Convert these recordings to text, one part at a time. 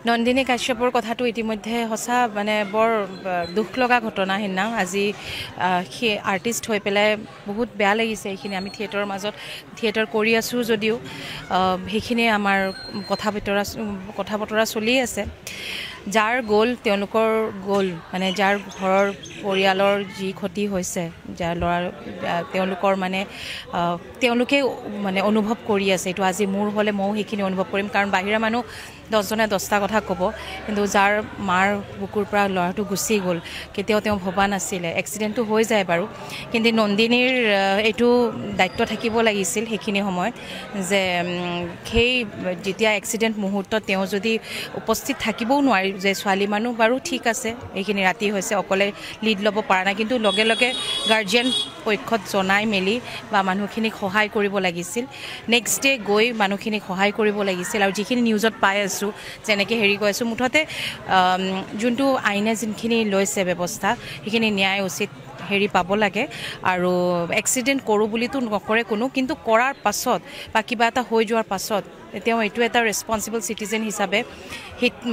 নন্দিনী কাশ্যপৰ কথাটো ইতিমধ্যে সঁচা মানে বৰ দুখ লগা ঘটনা সিদিনা আজি সেই আৰ্টিষ্ট হৈ পেলাই বহুত বেয়া লাগিছে এইখিনি আমি থিয়েটাৰৰ মাজত থিয়েটাৰ কৰি আছোঁ যদিও সেইখিনি আমাৰ কথা বতৰা চলি আছে যাৰ গ'ল তেওঁলোকৰ গ'ল মানে যাৰ ঘৰৰ পৰিয়ালৰ যি ক্ষতি হৈছে যাৰ ল'ৰা তেওঁলোকৰ মানে তেওঁলোকে মানে অনুভৱ কৰি আছে এইটো আজি মোৰ হ'লে ময়ো সেইখিনি অনুভৱ কৰিম কাৰণ বাহিৰা মানুহ 10জনে 10টা কথা ক'ব কিন্তু যাৰ মাৰ বুকুৰ পৰা ল'ৰাটো গুচি গ'ল কেতিয়াও তেওঁ ভবা নাছিলে এক্সিডেণ্টটো হৈ যায় বাৰু কিন্তু নন্দিনীৰ এইটো দায়িত্ব থাকিব লাগিছিল সেইখিনি সময়ত যে সেই যেতিয়া এক্সিডেণ্ট মুহূৰ্তত তেওঁ যদি উপস্থিত থাকিবও নোৱাৰি যে ছোৱালী মানুহ বাৰু ঠিক আছে এইখিনি ৰাতি হৈছে অকলে লিড ল'ব পৰা নাই কিন্তু লগে লগে গাৰ্জিয়ান পক্ষত জনাই মেলি বা মানুহখিনিক সহায় কৰিব লাগিছিল নেক্সট ডে গৈ মানুহখিনিক সহায় কৰিব লাগিছিল আৰু যিখিনি নিউজত পাই আছোঁ যেনেকৈ হেৰি কৈ আছোঁ মুঠতে যোনটো আইনে যোনখিনি লৈছে ব্যৱস্থা সেইখিনি ন্যায় উচিত হেৰি পাব লাগে আৰু এক্সিডেণ্ট কৰোঁ বুলিতো নকৰে কোনো কিন্তু কৰাৰ পাছত বা কিবা এটা হৈ যোৱাৰ পাছত তেওঁ এইটো এটা ৰেছপনচিবল চিটিজেন হিচাপে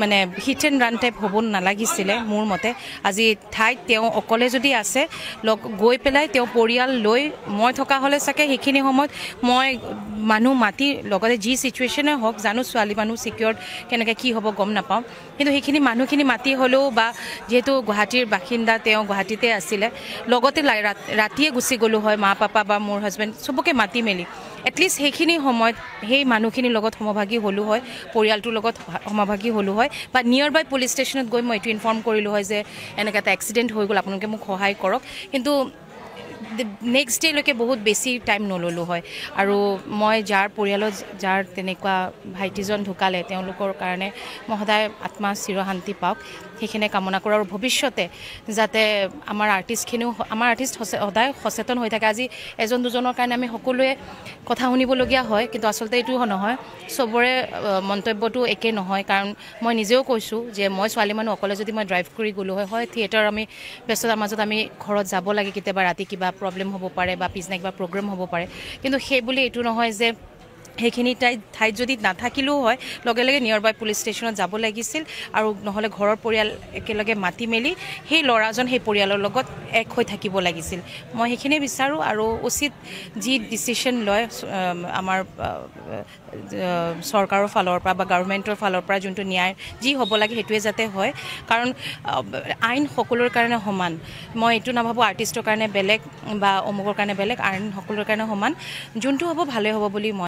মানে হিট এণ্ড ৰান টাইপ হ'ব নালাগিছিলে মোৰ মতে আজি ঠাইত তেওঁ অকলে যদি আছে গৈ পেলাই তেওঁ পৰিয়াল লৈ মই থকা হ'লে চাগে সেইখিনি সময়ত মই মানুহ মাতি লগতে যি চিটুৱেশ্যনে হওক জানো ছোৱালী মানুহ ছিকিউৰ্ড কেনেকৈ কি হ'ব গম নাপাওঁ কিন্তু সেইখিনি মানুহখিনি মাতি হ'লেও বা যিহেতু গুৱাহাটীৰ বাসিন্দা তেওঁ গুৱাহাটীতে আছিলে লগতে ৰাতিয়ে গুচি গ'লোঁ হয় মা পাপা বা মোৰ হাজবেণ্ড চবকে মাতি মেলি এটলিষ্ট সেইখিনি সময়ত সেই মানুহখিনিৰ লগত সমভাগী হ'লোঁ হয় পৰিয়ালটোৰ লগত সমভাগী হ'লোঁ হয় বা নিয়াৰ বাই পুলিচ ষ্টেচনত গৈ মই এইটো ইনফৰ্ম কৰিলোঁ হয় যে এনেকৈ এটা এক্সিডেণ্ট হৈ গ'ল আপোনালোকে মোক সহায় কৰক কিন্তু নেক্সট ডে'লৈকে বহুত বেছি টাইম নল'লোঁ হয় আৰু মই যাৰ পৰিয়ালত যাৰ তেনেকুৱা ভাইটিজন ঢুকালে তেওঁলোকৰ কাৰণে মই সদায় আত্মা চিৰশান্তি পাওক সেইখিনি কামনা কৰোঁ আৰু ভৱিষ্যতে যাতে আমাৰ আৰ্টিষ্ট সদায় সচেতন হৈ থাকে আজি এজন দুজনৰ কাৰণে আমি সকলোৱে কথা শুনিবলগীয়া হয় কিন্তু আচলতে এইটো নহয় চবৰে মন্তব্যটো একে নহয় কাৰণ মই নিজেও কৈছোঁ যে মই ছোৱালী মানুহ অকলে যদি মই ড্ৰাইভ কৰি গ'লোঁ হয় থিয়েটাৰ আমি ব্যস্ততাৰ মাজত আমি ঘৰত যাব লাগে কেতিয়াবা ৰাতি কিবা প্ৰব্লেম হ'ব পাৰে বা পিছদিনা কিবা প্ৰগ্ৰেম হ'ব পাৰে কিন্তু সেই বুলি এইটো নহয় যে সেইখিনি ঠাইত যদি নাথাকিলেও হয় লগে লগে নিয়াৰ বাই পুলিচ ষ্টেচনত যাব লাগিছিল আৰু নহ'লে ঘৰৰ পৰিয়াল একেলগে মাতি মেলি সেই ল'ৰাজন সেই পৰিয়ালৰ লগত এক হৈ থাকিব লাগিছিল মই সেইখিনিয়ে বিচাৰোঁ আৰু উচিত যি ডিচিশ্যন লয় আমাৰ চৰকাৰৰ ফালৰ পৰা বা গভৰ্ণমেণ্টৰ ফালৰ পৰা যোনটো ন্যায় যি হ'ব লাগে সেইটোৱে যাতে হয় কাৰণ আইন সকলোৰে কাৰণে সমান মই এইটো নাভাবোঁ আৰ্টিষ্টৰ কাৰণে বেলেগ বা অমুকৰ কাৰণে বেলেগ আইন সকলোৰে কাৰণে সমান যোনটো হ'ব ভালেই হ'ব বুলি মই